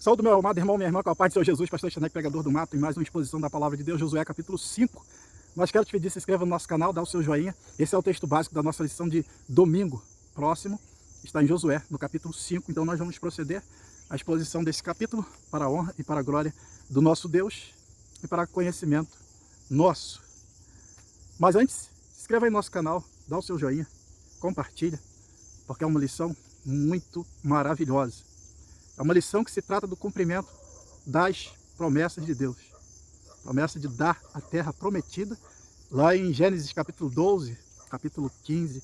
Saúde, meu amado irmão, minha irmã, com a paz do Senhor Jesus, pastor Stanley, pregador do mato, em mais uma exposição da palavra de Deus, Josué capítulo 5. Nós quero te pedir, se inscreva no nosso canal, dá o seu joinha. Esse é o texto básico da nossa lição de domingo próximo, está em Josué, no capítulo 5. Então nós vamos proceder à exposição desse capítulo para a honra e para a glória do nosso Deus e para conhecimento nosso. Mas antes, se inscreva aí no nosso canal, dá o seu joinha, compartilha, porque é uma lição muito maravilhosa. É uma lição que se trata do cumprimento das promessas de Deus. Promessa de dar a terra prometida, lá em Gênesis capítulo 12, capítulo 15.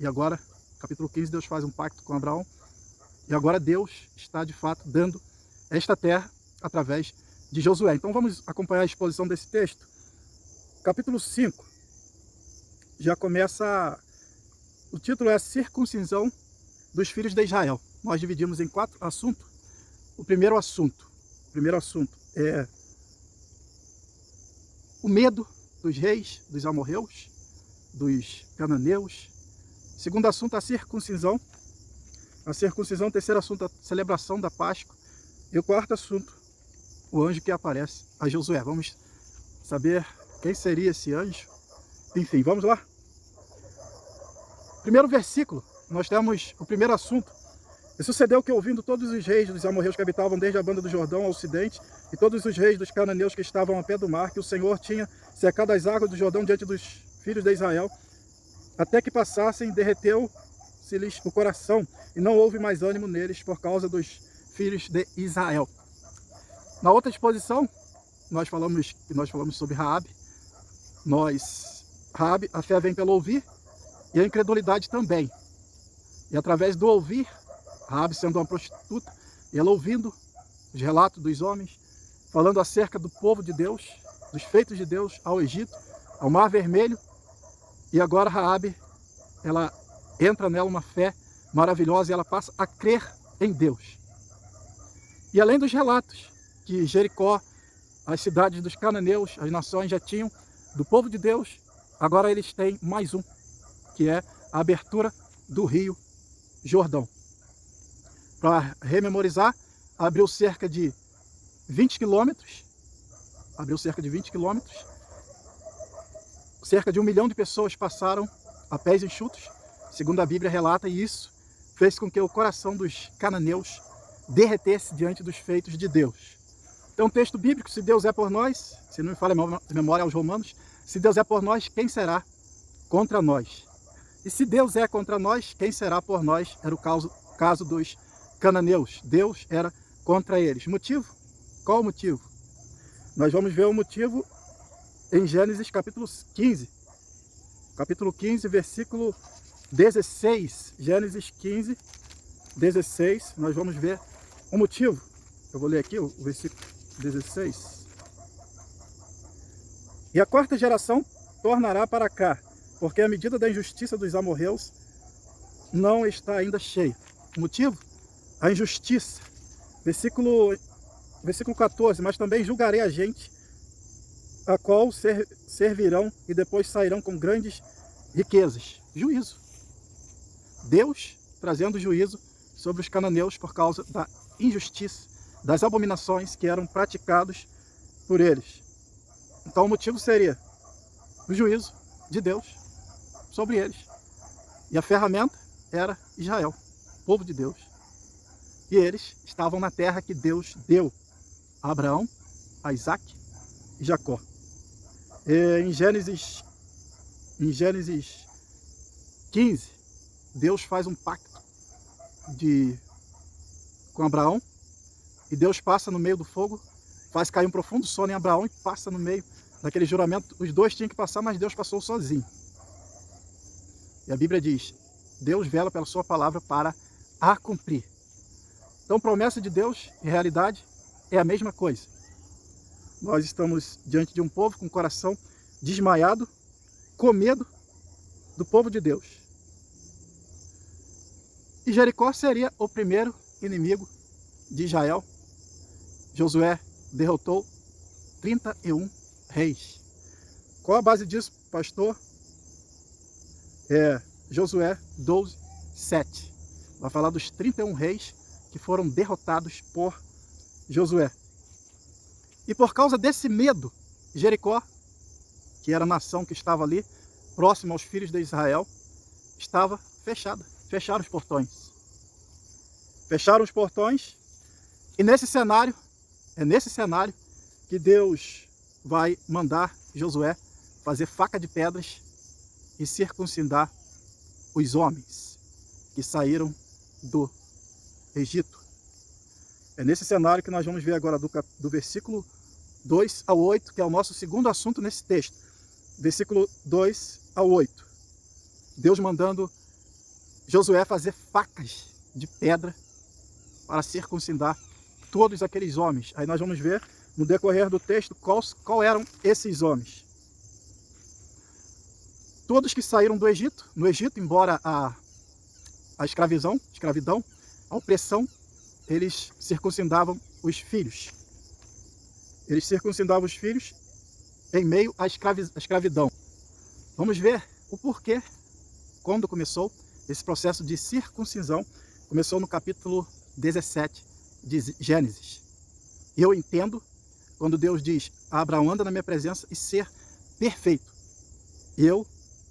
E agora, capítulo 15, Deus faz um pacto com Abraão. E agora Deus está de fato dando esta terra através de Josué. Então vamos acompanhar a exposição desse texto. Capítulo 5 já começa, o título é Circuncisão dos filhos de Israel. Nós dividimos em 4 assuntos. O primeiro assunto é o medo dos reis, dos amorreus, dos cananeus. Segundo assunto, a circuncisão. A circuncisão. Terceiro assunto, a celebração da Páscoa. E o quarto assunto, o anjo que aparece a Josué. Vamos saber quem seria esse anjo. Enfim, vamos lá. Primeiro versículo, nós temos o primeiro assunto. E sucedeu que, ouvindo todos os reis dos amorreus que habitavam desde a banda do Jordão ao ocidente, e todos os reis dos cananeus que estavam a pé do mar, que o Senhor tinha secado as águas do Jordão diante dos filhos de Israel, até que passassem, derreteu-se-lhes o coração, e não houve mais ânimo neles por causa dos filhos de Israel. Na outra exposição, nós falamos sobre Raabe. Raabe, a fé vem pelo ouvir, e a incredulidade também. E através do ouvir, Raabe sendo uma prostituta, e ela ouvindo os relatos dos homens, falando acerca do povo de Deus, dos feitos de Deus ao Egito, ao Mar Vermelho, e agora Raabe, ela entra nela uma fé maravilhosa e ela passa a crer em Deus. E além dos relatos que Jericó, as cidades dos cananeus, as nações já tinham do povo de Deus, agora eles têm mais um, que é a abertura do rio Jordão. Para rememorizar, abriu cerca de 20 quilômetros, cerca de 1 milhão de pessoas passaram a pés enxutos, segundo a Bíblia relata, e isso fez com que o coração dos cananeus derretesse diante dos feitos de Deus. Então, texto bíblico, se Deus é por nós, se não me falha a memória aos Romanos, se Deus é por nós, quem será contra nós? E se Deus é contra nós, quem será por nós? Era o caso dos cananeus. Deus era contra eles. Motivo? Qual o motivo? Nós vamos ver o motivo em Gênesis capítulo 15. Capítulo 15, versículo 16. Gênesis 15, 16. Nós vamos ver o motivo. Eu vou ler aqui o versículo 16. E a quarta geração tornará para cá, porque a medida da injustiça dos amorreus não está ainda cheia. O motivo? A injustiça. Versículo 14. Mas também julgarei a gente, a qual servirão e depois sairão com grandes riquezas. Juízo. Deus trazendo juízo sobre os cananeus por causa da injustiça, das abominações que eram praticados por eles. Então o motivo seria o juízo de Deus sobre eles. E a ferramenta era Israel, povo de Deus. E eles estavam na terra que Deus deu a Abraão, a Isaac e Jacó. Em Gênesis 15, Deus faz um pacto com Abraão, e Deus passa no meio do fogo, faz cair um profundo sono em Abraão e passa no meio daquele juramento. Os dois tinham que passar, mas Deus passou sozinho. E a Bíblia diz, Deus vela pela sua palavra para a cumprir. Então, promessa de Deus e realidade é a mesma coisa. Nós estamos diante de um povo com o coração desmaiado, com medo do povo de Deus. E Jericó seria o primeiro inimigo de Israel. Josué derrotou 31 reis. Qual a base disso, pastor? Josué 12, 7. Vai falar dos 31 reis que foram derrotados por Josué. E por causa desse medo, Jericó, que era a nação que estava ali, próxima aos filhos de Israel, estava fechada. Fecharam os portões. Fecharam os portões. E nesse cenário, é nesse cenário que Deus vai mandar Josué fazer faca de pedras e circuncidar os homens que saíram do Egito. É nesse cenário que nós vamos ver agora do versículo 2 ao 8, que é o nosso segundo assunto nesse texto. Versículo 2 ao 8. Deus mandando Josué fazer facas de pedra para circuncidar todos aqueles homens. Aí nós vamos ver no decorrer do texto qual eram esses homens. Todos que saíram do Egito, no Egito, embora a escravidão, a opressão, eles circuncidavam os filhos. Eles circuncidavam os filhos em meio à escravidão. Vamos ver o porquê, quando começou esse processo de circuncisão. Começou no capítulo 17 de Gênesis. E eu entendo quando Deus diz a Abraão: anda na minha presença e ser perfeito. Eu,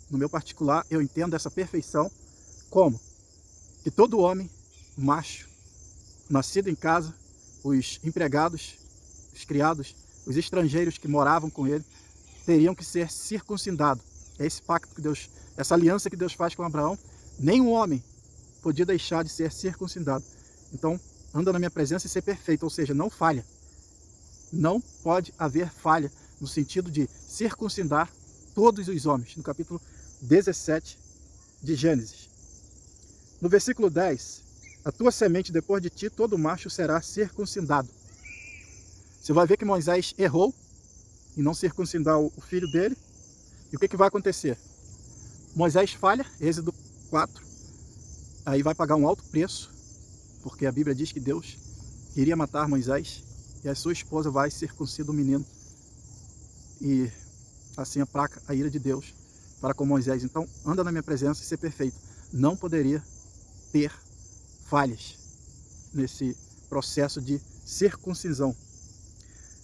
no meu particular, eu entendo essa perfeição como que todo homem, macho, nascido em casa, os empregados, os criados, os estrangeiros que moravam com ele, teriam que ser circuncidados. É esse pacto que Deus, essa aliança que Deus faz com Abraão. Nenhum homem podia deixar de ser circuncidado. Então, anda na minha presença e ser perfeito, ou seja, não falha. Não pode haver falha no sentido de circuncidar todos os homens, no capítulo 17 de Gênesis. No versículo 10, a tua semente depois de ti, todo macho será circuncidado. Você vai ver que Moisés errou em não circuncidar o filho dele. E o que vai acontecer? Moisés falha, Êxodo 4, aí vai pagar um alto preço, porque a Bíblia diz que Deus iria matar Moisés e a sua esposa vai circuncidar o menino. E assim aplaca a ira de Deus para com Moisés. Então, anda na minha presença e ser perfeito. Não poderia ter falhas nesse processo de circuncisão.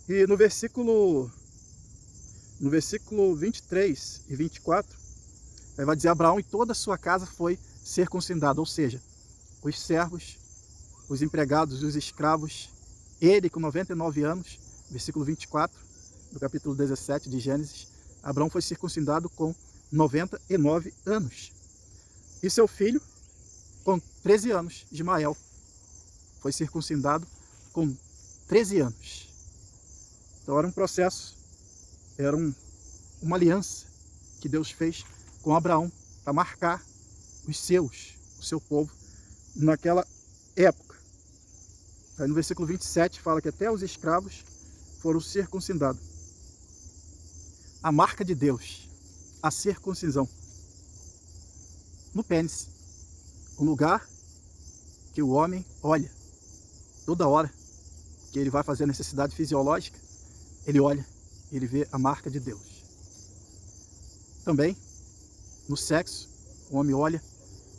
E no versículo 23 e 24, vai dizer: Abraão e toda a sua casa foi circuncidado, ou seja, os servos, os empregados e os escravos, ele com 99 anos, versículo 24, do capítulo 17 de Gênesis, Abraão foi circuncidado com 99 anos. E seu filho, com 13 anos, Ismael, foi circuncidado com 13 anos. Então era um processo, era uma aliança que Deus fez com Abraão para marcar o seu povo naquela época. Aí no versículo 27 fala que até os escravos foram circuncidados. A marca de Deus, a circuncisão, no pênis, um lugar que o homem olha toda hora que ele vai fazer a necessidade fisiológica, ele olha, ele vê a marca de Deus. Também no sexo, o homem olha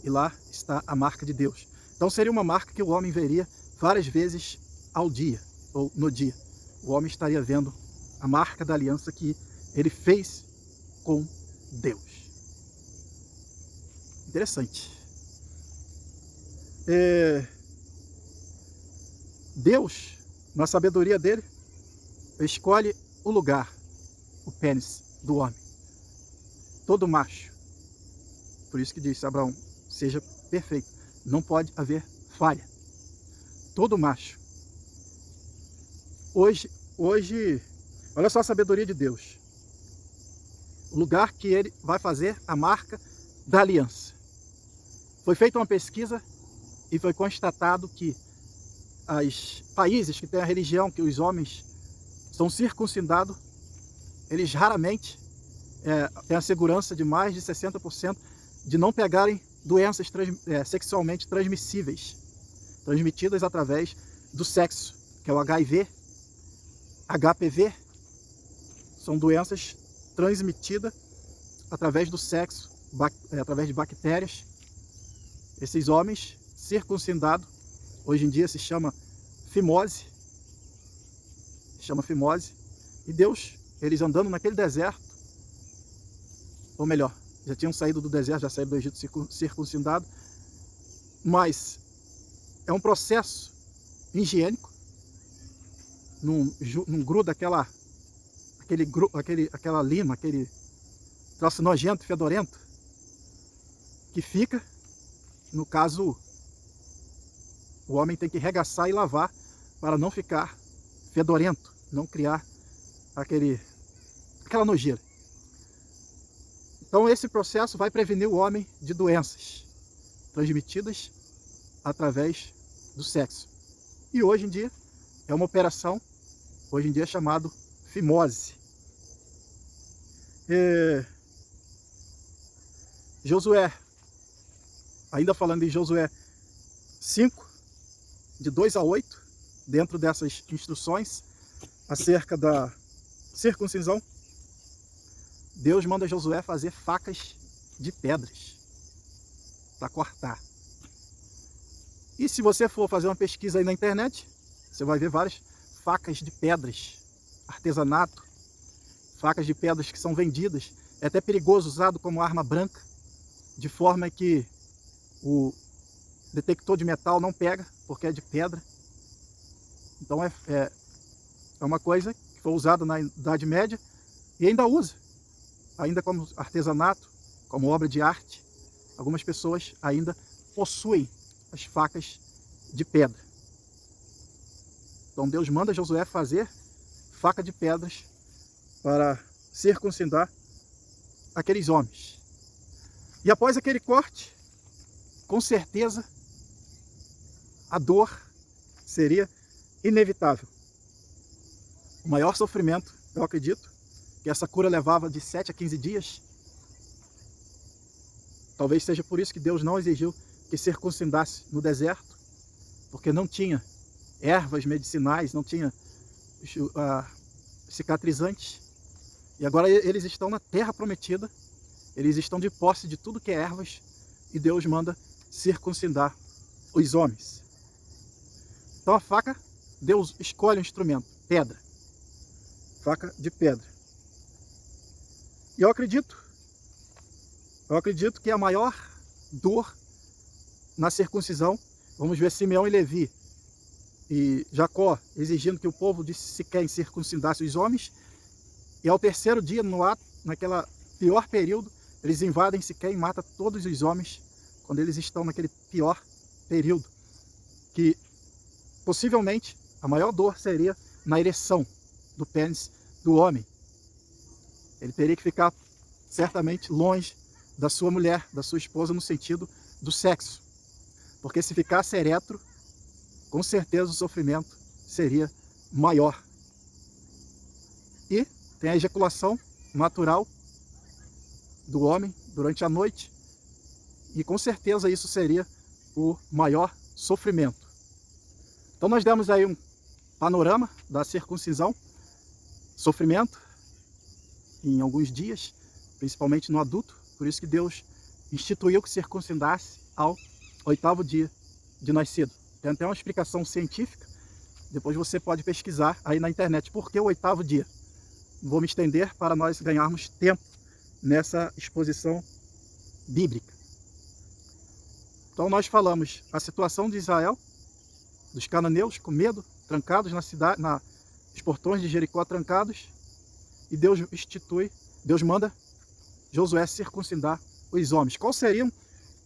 e lá está a marca de Deus. Então seria uma marca que o homem veria várias vezes ao dia, ou no dia. O homem estaria vendo a marca da aliança que ele fez com Deus. Interessante. Deus, na sabedoria dele, escolhe o lugar, o pênis do homem. Todo macho. Por isso que disse Abraão: seja perfeito. Não pode haver falha. Todo macho. Hoje, olha só a sabedoria de Deus. O lugar que ele vai fazer a marca da aliança. Foi feita uma pesquisa e foi constatado que os países que têm a religião, que os homens são circuncidados, eles raramente têm a segurança de mais de 60% de não pegarem doenças sexualmente transmissíveis, transmitidas através do sexo, que é o HIV, HPV, são doenças transmitidas através do sexo, através de bactérias. Esses homens circuncidados, hoje em dia se chama fimose, e Deus, eles andando naquele deserto, ou melhor, já tinham saído do deserto, já saíram do Egito circuncidado, mas é um processo higiênico, não gruda aquela lima, aquele troço nojento, fedorento, que fica, no caso, o homem tem que regaçar e lavar para não ficar fedorento, não criar aquela nojeira. Então esse processo vai prevenir o homem de doenças transmitidas através do sexo. E hoje em dia é uma operação, hoje em dia é chamado fimose. Josué, ainda falando em Josué 5, de 2 a 8, dentro dessas instruções acerca da circuncisão, Deus manda Josué fazer facas de pedras para cortar. E se você for fazer uma pesquisa aí na internet, você vai ver várias facas de pedras, artesanato, facas de pedras que são vendidas. É até perigoso usado como arma branca, de forma que o detector de metal não pega, porque é de pedra. Então é uma coisa que foi usada na Idade Média e ainda usa, ainda como artesanato, como obra de arte. Algumas pessoas ainda possuem as facas de pedra. Então Deus manda Josué fazer faca de pedras para circuncidar aqueles homens. E após aquele corte, com certeza, a dor seria inevitável. O maior sofrimento, eu acredito, que essa cura levava de 7 a 15 dias. Talvez seja por isso que Deus não exigiu que circuncidasse no deserto, porque não tinha ervas medicinais, não tinha cicatrizantes. E agora eles estão na terra prometida, eles estão de posse de tudo que é ervas, e Deus manda circuncidar os homens. Então a faca, Deus escolhe um instrumento, pedra, faca de pedra. E eu acredito que a maior dor na circuncisão, vamos ver Simeão e Levi e Jacó exigindo que o povo de Siquém circuncidasse os homens, e ao terceiro dia, no ato, naquela pior período, eles invadem Siquém e matam todos os homens quando eles estão naquele pior período, que possivelmente a maior dor seria na ereção do pênis do homem. Ele teria que ficar certamente longe da sua mulher, da sua esposa, no sentido do sexo, porque se ficasse eretro, com certeza o sofrimento seria maior. E tem a ejaculação natural do homem durante a noite, e com certeza isso seria o maior sofrimento. Então nós demos aí um panorama da circuncisão, sofrimento em alguns dias, principalmente no adulto, por isso que Deus instituiu que circuncidasse ao 8º dia de nascido. Tem até uma explicação científica, depois você pode pesquisar aí na internet, por que o 8º dia. Não vou me estender para nós ganharmos tempo nessa exposição bíblica. Então nós falamos a situação de Israel, dos cananeus com medo, trancados na cidade, os portões de Jericó trancados, e Deus manda Josué circuncidar os homens. Quais seriam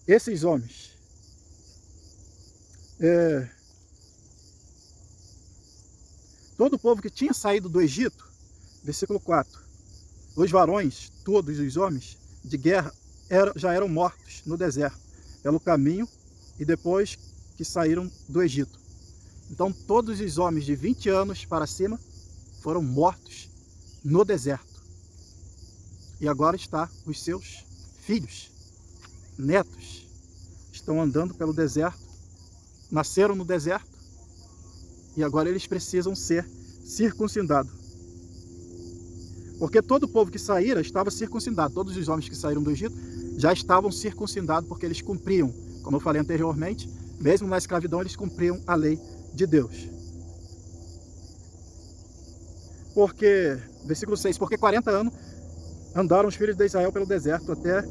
esses homens? Todo o povo que tinha saído do Egito, versículo 4, os varões, todos os homens de guerra, já eram mortos no deserto, pelo caminho, e depois que saíram do Egito. Então todos os homens de 20 anos para cima foram mortos no deserto. E agora está os seus filhos, netos, estão andando pelo deserto, nasceram no deserto, e agora eles precisam ser circuncidados. Porque todo o povo que saíra estava circuncidado, todos os homens que saíram do Egito já estavam circuncidados, porque eles cumpriam, como eu falei anteriormente, Mesmo na escravidão, eles cumpriam a lei de Deus. Porque, versículo 6, porque 40 anos andaram os filhos de Israel pelo deserto, até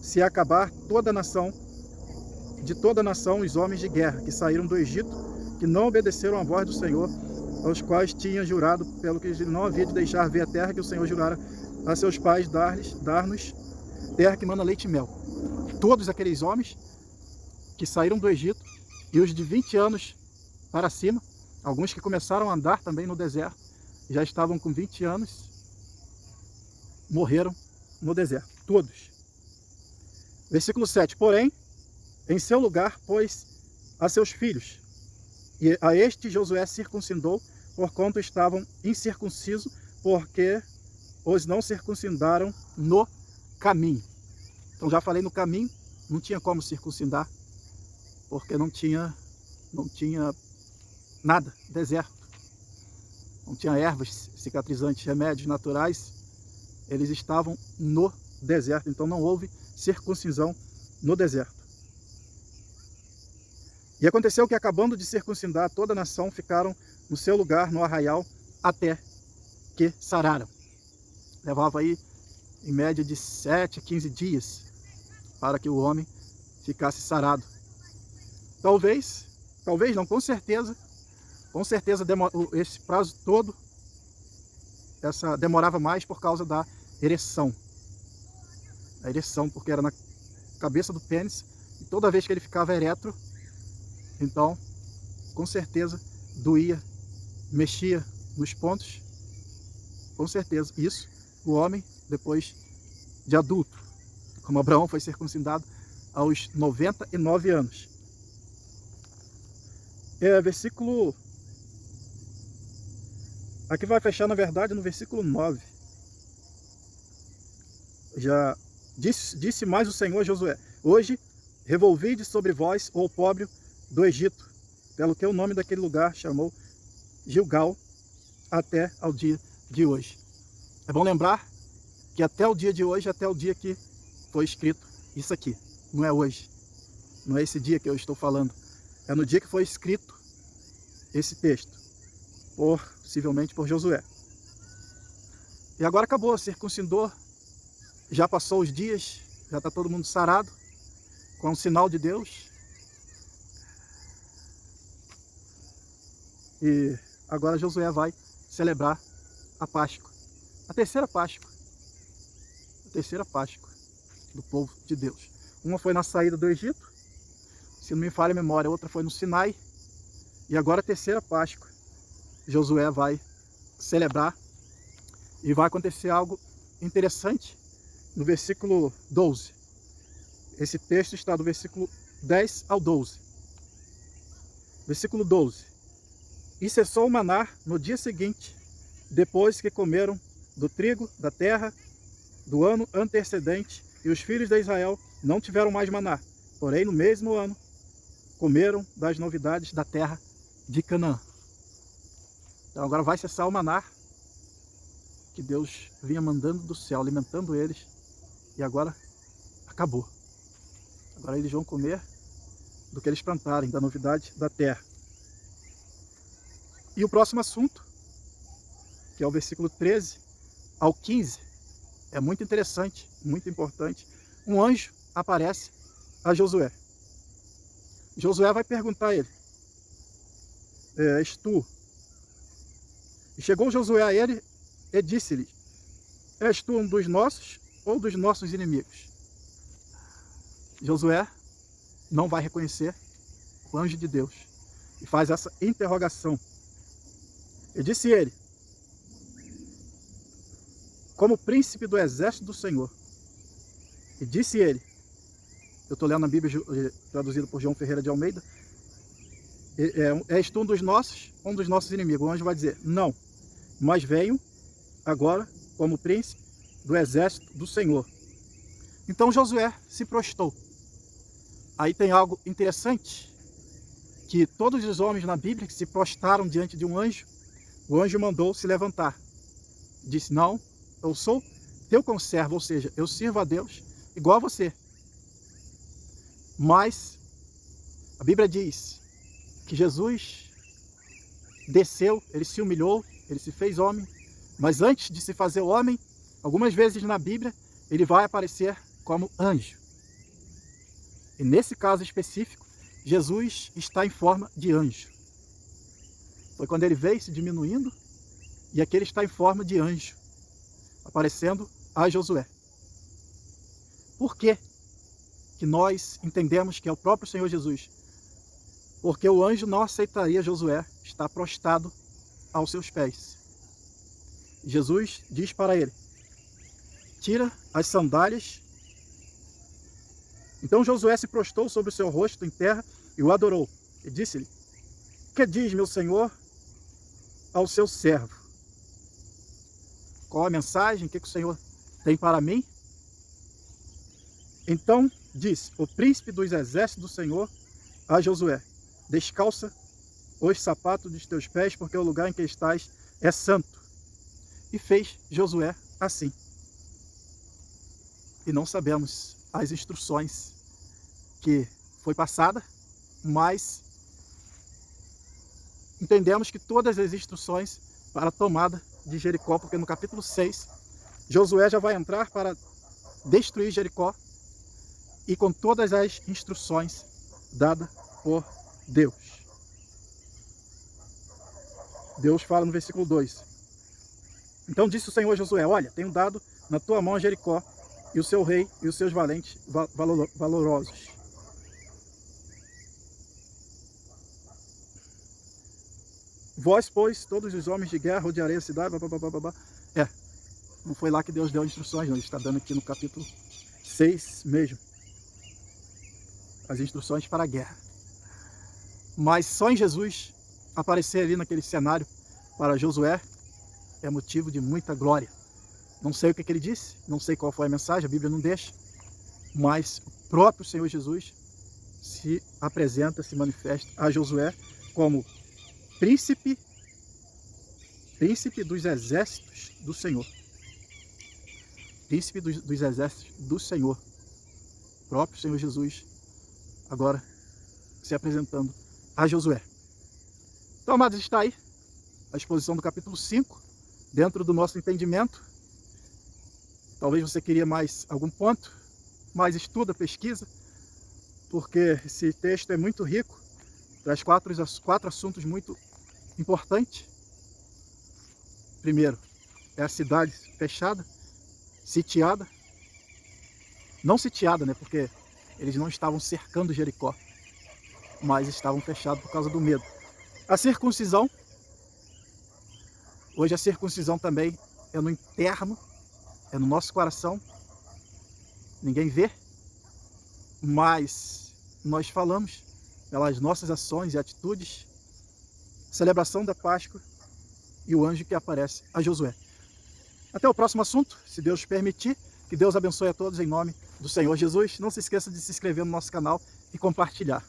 se acabar toda a nação, de toda a nação, os homens de guerra que saíram do Egito, que não obedeceram à voz do Senhor, aos quais tinha jurado, pelo que não havia de deixar ver a terra que o Senhor jurara a seus pais dar-nos, terra que mana leite e mel. Todos aqueles homens que saíram do Egito, e os de 20 anos para cima, alguns que começaram a andar também no deserto, já estavam com 20 anos, morreram no deserto, todos. Versículo 7, porém, em seu lugar pôs a seus filhos, e a este Josué circuncidou, porquanto estavam incircuncisos, porque os não circuncidaram no caminho. Então já falei, no caminho não tinha como circuncidar, porque não tinha nada, deserto. Não tinha ervas cicatrizantes, remédios naturais, eles estavam no deserto, então não houve circuncisão no deserto. E aconteceu que, acabando de circuncidar, toda a nação ficaram no seu lugar, no arraial, até que sararam. Levava aí, em média, de 7 a 15 dias para que o homem ficasse sarado. Talvez não, com certeza, esse prazo todo, demorava mais por causa da ereção. A ereção, porque era na cabeça do pênis, e toda vez que ele ficava eretro, então, com certeza, doía, mexia nos pontos, com certeza. Isso, o homem, depois de adulto, como Abraão foi circuncidado aos 99 anos. Versículo... Aqui vai fechar, na verdade, no versículo 9. Já disse mais o Senhor a Josué: hoje revolvide sobre vós o opróbrio do Egito, pelo que o nome daquele lugar chamou Gilgal até ao dia de hoje. É bom lembrar que até o dia de hoje, até o dia que foi escrito isso aqui, não é hoje, não é esse dia que eu estou falando, é no dia que foi escrito esse texto, possivelmente por Josué. E agora acabou, circuncidou, já passou os dias, já está todo mundo sarado, com o sinal de Deus. E agora Josué vai celebrar a Páscoa, a terceira Páscoa do povo de Deus. Uma foi na saída do Egito, se não me falha a memória, outra foi no Sinai, e agora a terceira Páscoa. Josué vai celebrar, e vai acontecer algo interessante no versículo 12. Esse texto está do versículo 10 ao 12. Versículo 12. E cessou o maná no dia seguinte, depois que comeram do trigo da terra do ano antecedente, e os filhos de Israel não tiveram mais maná. Porém, no mesmo ano, comeram das novidades da terra de Canaã. Então agora vai cessar o maná que Deus vinha mandando do céu, alimentando eles, e agora acabou. Agora eles vão comer do que eles plantarem, da novidade da terra. E o próximo assunto, que é o versículo 13 ao 15, é muito interessante, muito importante. Um anjo aparece a Josué. Josué vai perguntar a ele: és tu? E chegou Josué a ele e disse-lhe: és tu um dos nossos ou dos nossos inimigos? Josué não vai reconhecer o anjo de Deus e faz essa interrogação. E disse ele: como príncipe do exército do Senhor. E disse ele, eu estou lendo a Bíblia traduzida por João Ferreira de Almeida: és tu um dos nossos inimigos? O anjo vai dizer: não, mas venho agora como príncipe do exército do Senhor. Então Josué se prostrou. Aí tem algo interessante, que todos os homens na Bíblia que se prostraram diante de um anjo, o anjo mandou se levantar. Disse: não, eu sou teu conservo, ou seja, eu sirvo a Deus igual a você. Mas A Bíblia diz que Jesus desceu, ele se humilhou, ele se fez homem, mas antes de se fazer homem, algumas vezes na Bíblia, ele vai aparecer como anjo. E nesse caso específico, Jesus está em forma de anjo. Foi quando ele veio se diminuindo, e aqui ele está em forma de anjo, aparecendo a Josué. Por que que nós entendemos que é o próprio Senhor Jesus? Porque o anjo não aceitaria Josué estar prostrado aos seus pés. Jesus diz para ele: tira as sandálias. Então Josué se prostrou sobre o seu rosto em terra e o adorou. E disse-lhe: que diz meu senhor ao seu servo? Qual a mensagem? O que o Senhor tem para mim? Então disse o príncipe dos exércitos do Senhor a Josué: descalça os sapatos dos teus pés, porque o lugar em que estás é santo. E fez Josué assim. E não sabemos as instruções que foi passada, mas entendemos que todas as instruções para a tomada de Jericó, porque no capítulo 6, Josué já vai entrar para destruir Jericó, e com todas as instruções dadas por Deus. Deus fala no versículo 2: então disse o Senhor a Josué: olha, tenho dado na tua mão a Jericó, e o seu rei e os seus valentes valorosos. Vós, pois, todos os homens de guerra, rodearei a cidade. Não foi lá que Deus deu instruções, não. Ele está dando aqui no capítulo 6 mesmo as instruções para a guerra. Mas só em Jesus aparecer ali naquele cenário para Josué é motivo de muita glória. Não sei o que ele disse, não sei qual foi a mensagem, a Bíblia não deixa, mas o próprio Senhor Jesus se apresenta, se manifesta a Josué como príncipe dos exércitos do Senhor. Príncipe dos exércitos do Senhor. O próprio Senhor Jesus agora se apresentando a Josué. Então, amados, está aí a exposição do capítulo 5, dentro do nosso entendimento. Talvez você queria mais algum ponto, mais estuda, pesquisa, porque esse texto é muito rico, traz quatro assuntos muito importantes. Primeiro, é a cidade fechada, sitiada. Não sitiada, né? Porque eles não estavam cercando Jericó, mas estavam fechados por causa do medo. A circuncisão. Hoje a circuncisão também é no interno, é no nosso coração. Ninguém vê, mas nós falamos pelas nossas ações e atitudes. Celebração da Páscoa e o anjo que aparece a Josué. Até o próximo assunto, se Deus permitir. Que Deus abençoe a todos em nome do Senhor Jesus. Não se esqueça de se inscrever no nosso canal e compartilhar.